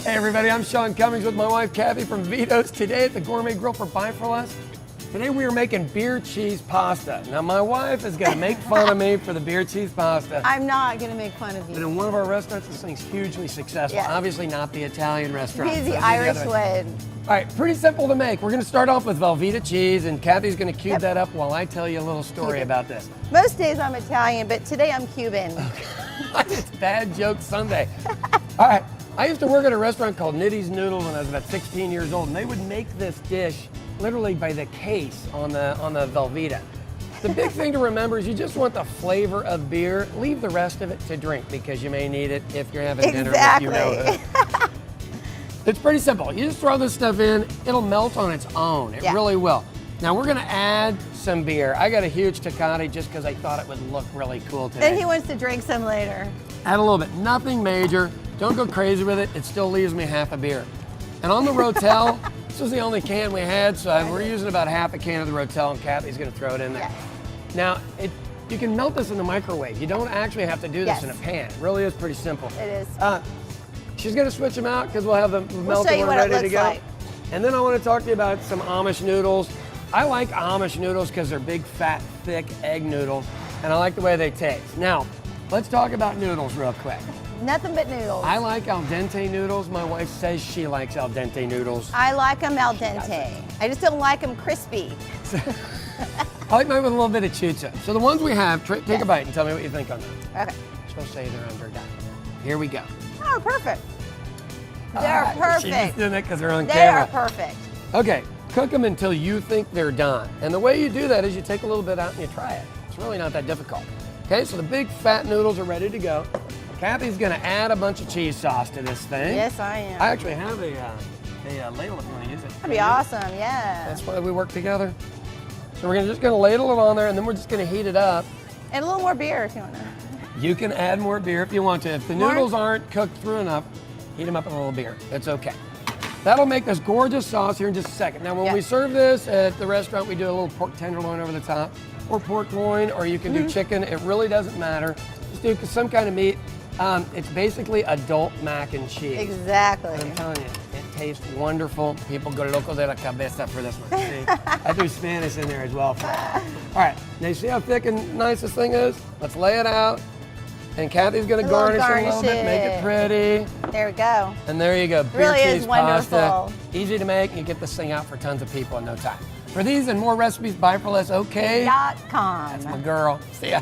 Hey everybody, I'm Sean Cummings with my wife Cathy from Vito's. Today at the Gourmet Grill for Buy For Less. Today we are making beer cheese pasta. Now my wife is going to make fun of me for the beer cheese pasta. I'm not going to make fun of you. But in one of our restaurants, this thing's hugely successful. Yeah. Obviously not the Italian restaurant. He's the Irish one. All right, pretty simple to make. We're going to start off with Velveeta cheese, and Cathy's going to cube that up while I tell you a little story about this. Most days I'm Italian, but today I'm Cuban. It's Bad Joke Sunday. All right, I used to work at a restaurant called Nitty's Noodles when I was about 16 years old, and they would make this dish literally by the case on the Velveeta. The big thing to remember is you just want the flavor of beer. Leave the rest of it to drink because you may need it if you're having dinner with you know who. It's pretty simple. You just throw this stuff in, it'll melt on its own. It really will. Now we're gonna add some beer. I got a huge Tecate just because I thought it would look really cool today. Then he wants to drink some later. Add a little bit, nothing major. Don't go crazy with it. It still leaves me half a beer. And on the Rotel, this was the only can we had, so we're using about half a can of the Rotel, and Cathy's gonna throw it in there. Now, you can melt this in the microwave. You don't actually have to do this in a pan. It really is pretty simple. It is. She's gonna switch them out because we'll have them melted and ready to go. Like. And then I want to talk to you about some Amish noodles. I like Amish noodles because they're big, fat, thick egg noodles, and I like the way they taste. Now, let's talk about noodles real quick. Nothing but noodles. I like al dente noodles. My wife says she likes al dente noodles. I like them al dente. I just don't like them crispy. I like mine with a little bit of chucha. So the ones we have, take a bite and tell me what you think on them. Okay. She'll say they're underdone. Here we go. Oh, perfect. They're perfect. She's just doing it because they're on they camera. They are perfect. Okay, cook them until you think they're done. And the way you do that is you take a little bit out and you try it. It's really not that difficult. Okay, so the big fat noodles are ready to go. Cathy's gonna add a bunch of cheese sauce to this thing. Yes, I am. I actually have a ladle if you want to use it. That'd be awesome, yeah. That's why we work together. So we're just gonna ladle it on there, and then we're just gonna heat it up. And a little more beer if you want to. You can add more beer if you want to. If the noodles aren't cooked through enough, heat them up in a little beer. It's okay. That'll make this gorgeous sauce here in just a second. Now, when we serve this at the restaurant, we do a little pork tenderloin over the top, or pork loin, or you can do chicken. It really doesn't matter. Just do some kind of meat. It's basically adult mac and cheese. Exactly. And I'm telling you, it tastes wonderful. People go loco de la cabeza for this one. See, I threw Spanish in there as well for it. All right, now you see how thick and nice this thing is? Let's lay it out. And Cathy's gonna garnish it a little bit, make it pretty. There we go. And there you go, beer really cheese is wonderful. Pasta. Easy to make, you get this thing out for tons of people in no time. For these and more recipes, buy for less, okay? .com. That's my girl. See ya.